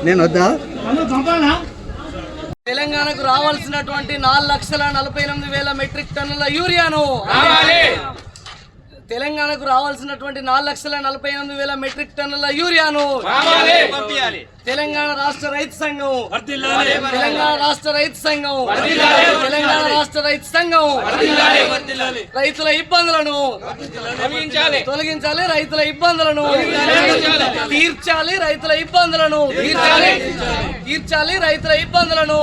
నేను వద్దా? తెలంగాణకు రావాల్సినటువంటి 4,48,000 మెట్రిక్ టన్నుల యూరియాను తెలంగాణకు రావాల్సినటువంటి 4,48,000 మెట్రిక్ టన్నుల యూరియాను తెలంగాణ రాష్ట్ర రైతు సంఘం తెలంగాణ రాష్ట్ర రైతు సంఘం తెలంగాణ రాష్ట్ర రైతు సంఘం రైతుల ఇబ్బందులను తొలగించాలి, రైతుల ఇబ్బందులను తీర్చాలి, రైతుల ఇబ్బందులను తీర్చాలి, రైతుల ఇబ్బందులను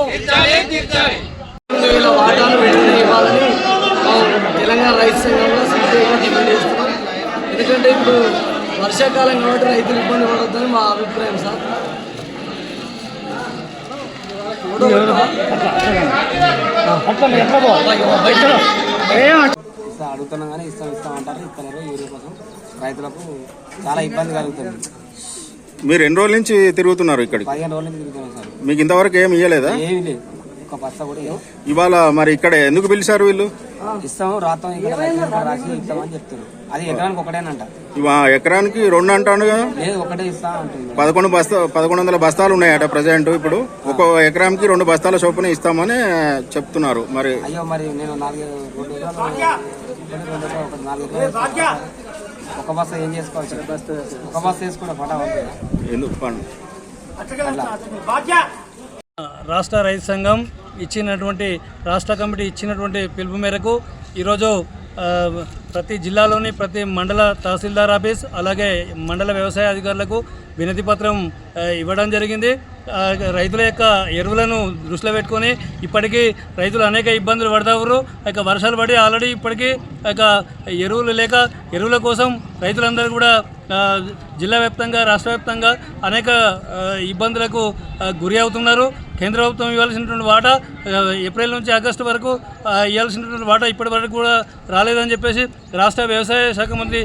వాటాను వెంటనే ఇవ్వాలని తెలంగాణ రైతు సంఘంలో సిపిఐగా డిమాండ్ చేస్తున్నాం. ఎందుకంటే ఇప్పుడు వర్షాకాలం కాబట్టి రైతులు ఇబ్బంది పడొద్దని మా అభిప్రాయం సార్. అడుగుతున్నాం కానీ ఇస్తామంటారు, ఇస్తలేరు. యూరియా కోసం రైతులకు చాలా ఇబ్బంది కలుగుతుంది. మీరు ఎన్ని రోజుల నుంచి తిరుగుతున్నారు ఇక్కడ? 15 రోజుల నుంచి తిరుగుతున్నాం సార్. మీకు ఇంతవరకు ఏమి ఇవ్వలేదా? ఏమి లేదు, ఒక బస్తా కూడా ఇవాళ మరి ఇక్కడ ఎందుకు పిలిచారు వీళ్ళు? ఇస్తాము, రాత్రం ఇక్కడ రాసి ఇస్తామని చెప్తారు. అది ఎకరానికి ఒకటేనంట. ఎకరానికి 2 అంటాను కదా? లేదు, ఒకటే ఇస్తా అంటుంది. 1100 బస్తాలు ఉన్నాయట ప్రజెంట్. ఇప్పుడు ఒక ఎకరానికి 2 బస్తాల చొప్పున ఇస్తామని చెప్తున్నారు. మరి అయ్యో, మరి నేను 4 ఒక బస్తా ఏం చేసుకోవచ్చు? ఒక బస్తా వేసుకుంటే పటా ఎందుకు పండు? రాష్ట్ర రైతు సంఘం ఇచ్చినటువంటి రాష్ట్ర కమిటీ ఇచ్చినటువంటి పిలుపు మేరకు ఈరోజు ప్రతి జిల్లాలోని ప్రతి మండల తహసీల్దార్ ఆఫీస్ అలాగే మండల వ్యవసాయ అధికారులకు వినతి పత్రం ఇవ్వడం జరిగింది. రైతుల యొక్క ఎరువులను దృష్టిలో పెట్టుకొని ఇప్పటికీ రైతులు అనేక ఇబ్బందులు పడతారు. వర్షాలు పడి ఆల్రెడీ ఇప్పటికీ ఎరువులు లేక ఎరువుల కోసం రైతులందరూ కూడా జిల్లా వ్యాప్తంగా రాష్ట్ర వ్యాప్తంగా అనేక ఇబ్బందులకు గురి అవుతున్నారు. కేంద్ర ప్రభుత్వం ఇవ్వాల్సినటువంటి వాటా ఏప్రిల్ నుంచి ఆగస్టు వరకు ఇవ్వాల్సినటువంటి వాటా ఇప్పటి వరకు కూడా రాలేదని చెప్పేసి రాష్ట్ర వ్యవసాయ శాఖ మంత్రి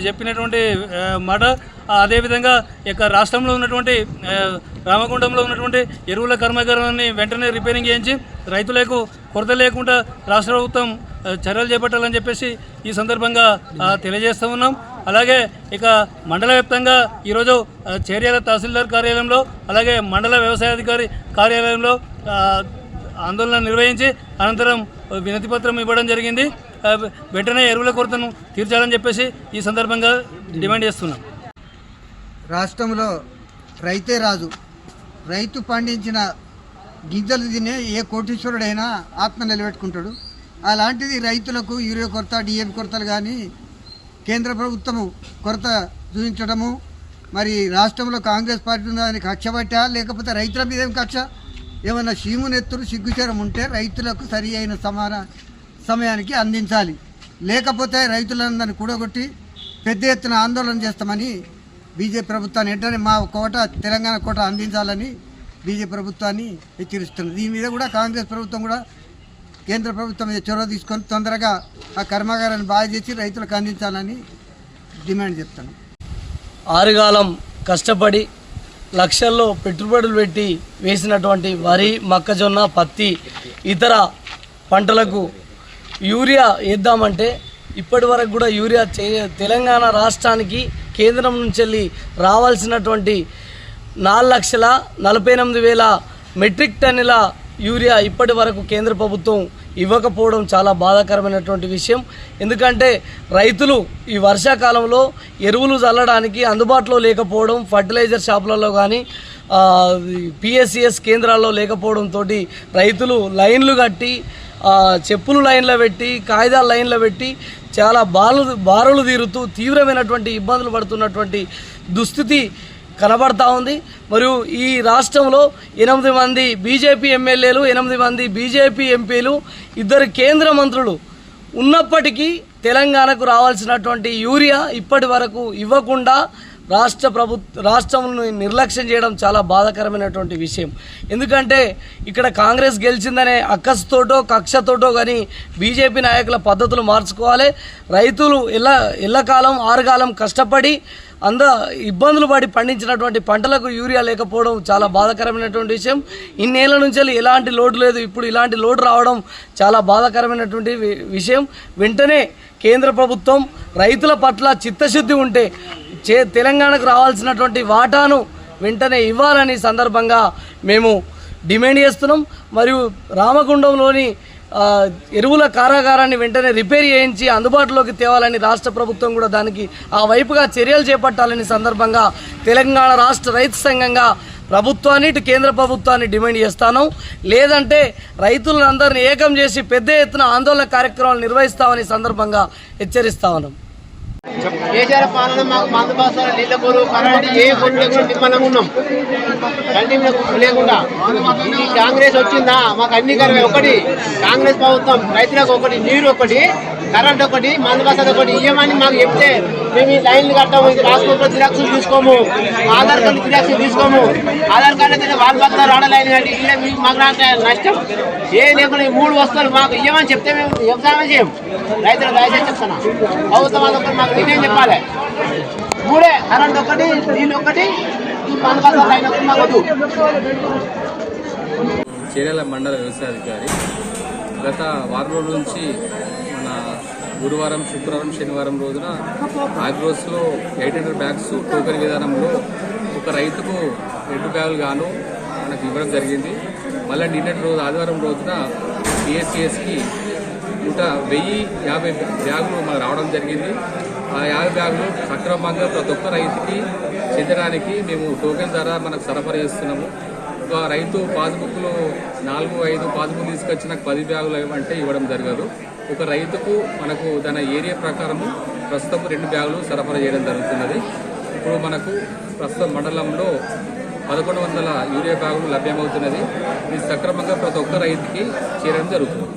చెప్పినటువంటి మాట. అదేవిధంగా ఇక రాష్ట్రంలో ఉన్నటువంటి రామగుండంలో ఉన్నటువంటి ఎరువుల కర్మాగారాన్ని వెంటనే రిపేరింగ్ చేయించి రైతులకు కొరత లేకుండా రాష్ట్ర ప్రభుత్వం చర్యలు చేపట్టాలని చెప్పేసి ఈ సందర్భంగా తెలియజేస్తూ ఉన్నాం. అలాగే ఇక మండల వ్యాప్తంగా ఈరోజు చేర్యాల తహసీల్దార్ కార్యాలయంలో అలాగే మండల వ్యవసాయాధికారి కార్యాలయంలో ఆందోళన నిర్వహించి అనంతరం వినతి పత్రం ఇవ్వడం జరిగింది. వెంటనే ఎరువుల కొరతను తీర్చాలని చెప్పేసి ఈ సందర్భంగా డిమాండ్ చేస్తున్నాం. రాష్ట్రంలో రైతే రాజు. రైతు పండించిన గింజలు తినే ఏ కోటీశ్వరుడైనా ఆత్మ నిలబెట్టుకుంటాడు. అలాంటిది రైతులకు యూరియా కొరత, డిఏపి కొరతలు కానీ కేంద్ర ప్రభుత్వము కొరత చూపించడము, మరి రాష్ట్రంలో కాంగ్రెస్ పార్టీ దానికి కక్ష పట్టా లేకపోతే రైతుల మీద ఏం కక్ష? ఏమన్నా సీమునెత్తులు సిగ్గుచేరం ఉంటే రైతులకు సరి అయిన సమయానికి అందించాలి. లేకపోతే రైతులందరినీ కూడగొట్టి పెద్ద ఎత్తున ఆందోళన చేస్తామని బీజేపీ ప్రభుత్వాన్ని వెంటనే మా కోట తెలంగాణ కోట అందించాలని బీజేపీ ప్రభుత్వాన్ని హెచ్చరిస్తున్నది. దీని మీద కూడా కాంగ్రెస్ ప్రభుత్వం కూడా కేంద్ర ప్రభుత్వం మీద చొరవ తీసుకొని తొందరగా ఆ కర్మాగారాన్ని బాగా చేసి రైతులకు అందించాలని డిమాండ్ చేస్తున్నాం. ఆరుగాలం కష్టపడి లక్షల్లో పెట్టుబడులు పెట్టి వేసినటువంటి వరి, మొక్కజొన్న, పత్తి ఇతర పంటలకు యూరియా వేద్దామంటే ఇప్పటి వరకు కూడా యూరియా తెలంగాణ రాష్ట్రానికి కేంద్రం నుంచి వెళ్ళి రావాల్సినటువంటి 4,48,000 మెట్రిక్ టన్నుల యూరియా ఇప్పటి వరకు కేంద్ర ప్రభుత్వం ఇవ్వకపోవడం చాలా బాధాకరమైనటువంటి విషయం. ఎందుకంటే రైతులు ఈ వర్షాకాలంలో ఎరువులు చల్లడానికి అందుబాటులో లేకపోవడం, ఫర్టిలైజర్ షాపులలో కానీ పిఎస్సిఎస్ కేంద్రాల్లో లేకపోవడంతో రైతులు లైన్లు కట్టి చెప్పులు లైన్లో పెట్టి కాగితాల లైన్లో పెట్టి చాలా బారులు తీరుతూ తీవ్రమైనటువంటి ఇబ్బందులు పడుతున్నటువంటి దుస్థితి కనబడతా ఉంది. మరియు ఈ రాష్ట్రంలో 8 మంది బీజేపీ ఎమ్మెల్యేలు, 8 మంది బీజేపీ ఎంపీలు, 2 కేంద్ర మంత్రులు ఉన్నప్పటికీ తెలంగాణకు రావాల్సినటువంటి యూరియా ఇప్పటి వరకు ఇవ్వకుండా రాష్ట్రంను నిర్లక్ష్యం చేయడం చాలా బాధాకరమైనటువంటి విషయం. ఎందుకంటే ఇక్కడ కాంగ్రెస్ గెలిచిందనే అక్కసుతోటో కక్షతోటో కానీ బీజేపీ నాయకుల పద్ధతులు మార్చుకోవాలి. రైతులు ఎల్లకాలం 6 కాలం కష్టపడి ఇబ్బందులు పడి పండించినటువంటి పంటలకు యూరియా లేకపోవడం చాలా బాధాకరమైనటువంటి విషయం. ఇన్నేళ్ల నుంచి ఎలాంటి లోటు లేదు, ఇప్పుడు ఇలాంటి లోటు రావడం చాలా బాధాకరమైనటువంటి విషయం. వెంటనే కేంద్ర ప్రభుత్వం రైతుల పట్ల చిత్తశుద్ధి ఉంటే తెలంగాణకు రావాల్సినటువంటి వాటాను వెంటనే ఇవ్వాలని సందర్భంగా మేము డిమాండ్ చేస్తున్నాం. మరియు రామగుండంలోని ఎరువుల కారాగారాన్ని వెంటనే రిపేర్ చేయించి అందుబాటులోకి తేవాలని రాష్ట్ర ప్రభుత్వం కూడా దానికి ఆ వైపుగా చర్యలు చేపట్టాలని సందర్భంగా తెలంగాణ రాష్ట్ర రైతు సంఘంగా ప్రభుత్వాన్ని ఇటు కేంద్ర ప్రభుత్వాన్ని డిమాండ్ చేస్తాను. లేదంటే రైతులందరినీ ఏకం చేసి పెద్ద ఎత్తున ఆందోళన కార్యక్రమాలు నిర్వహిస్తామని సందర్భంగా హెచ్చరిస్తా ఉన్నాం. కేసీఆర్ పాలన మాకు మందు బస్తాలు నీళ్ళ కొరు కరెంట్ ఏ కొట్టు నిమ్మలంగా ఉన్నాం కంటిన్యూ లేకుండా. ఇది కాంగ్రెస్ వచ్చిందా మాకు అన్ని కరవే. ఒకటి కాంగ్రెస్ ప్రభుత్వం రైతులకు ఒకటి, నీరు ఒకటి, కరెంట్ ఒకటి, మందు బస్తాలు ఒకటి ఇవ్వమని మాకు చెప్తే మేము ఈ లైన్లు కట్టాము, ఇది రాసుకోవడం జిరాక్సులు తీసుకోము, ఆధార్ కార్డు జిరాక్సులు తీసుకోము. ఆధార్ కార్డు అయితే వాళ్ళు బస్తారు ఆడ లైన్ కట్టి ఇక మీకు మాకు నష్టం ఏ లేకుండా 3 వస్తువులు మాకు ఇవ్వమని చెప్తే మేము వ్యవసాయం చేయం. రైతులు దయచేసి చెప్తున్నా, ప్రభుత్వం అదొకటి మాకు నేనేం చెప్పాలి. 3 కరెంట్ ఒకటి, నీళ్ళు ఒకటి, ఈ మందు బస్తాలు లైన్ ఒకటి మాకు వద్దు. చేర్యాల మండల వ్యవసాయ అధికారి. గత వారం రోజుల నుంచి మన గురువారం, శుక్రవారం, శనివారం రోజున ఆగ్రోస్లో 800 బ్యాగ్స్ టోకెన్ విధానంలో ఒక రైతుకు 2 బ్యాగులు గాను మనకు ఇవ్వడం జరిగింది. మళ్ళీ నిన్నటి రోజు ఆదివారం రోజున పిఎస్సిఎస్కి 1050 బ్యాగులు మనకు రావడం జరిగింది. ఆ 50 బ్యాగులు సక్రమంగా ప్రతి ఒక్క రైతుకి చెందడానికి మేము టోకెన్ ద్వారా మనకు సరఫరా చేస్తున్నాము. ఒక రైతు పాస్బుక్లో 4-5 పాస్బుక్ తీసుకొచ్చి నాకు 10 బ్యాగులు అంటే ఇవ్వడం జరగదు. ఒక రైతుకు మనకు దాని ఏరియా ప్రకారము ప్రస్తుతం 2 బ్యాగులు సరఫరా చేయడం జరుగుతున్నది. ఇప్పుడు మనకు ప్రస్తుతం మండలంలో 1100 యూరియా బ్యాగులు లభ్యమవుతున్నది. ఇది సక్రమంగా ప్రతి ఒక్క రైతుకి చేరడం జరుగుతుంది.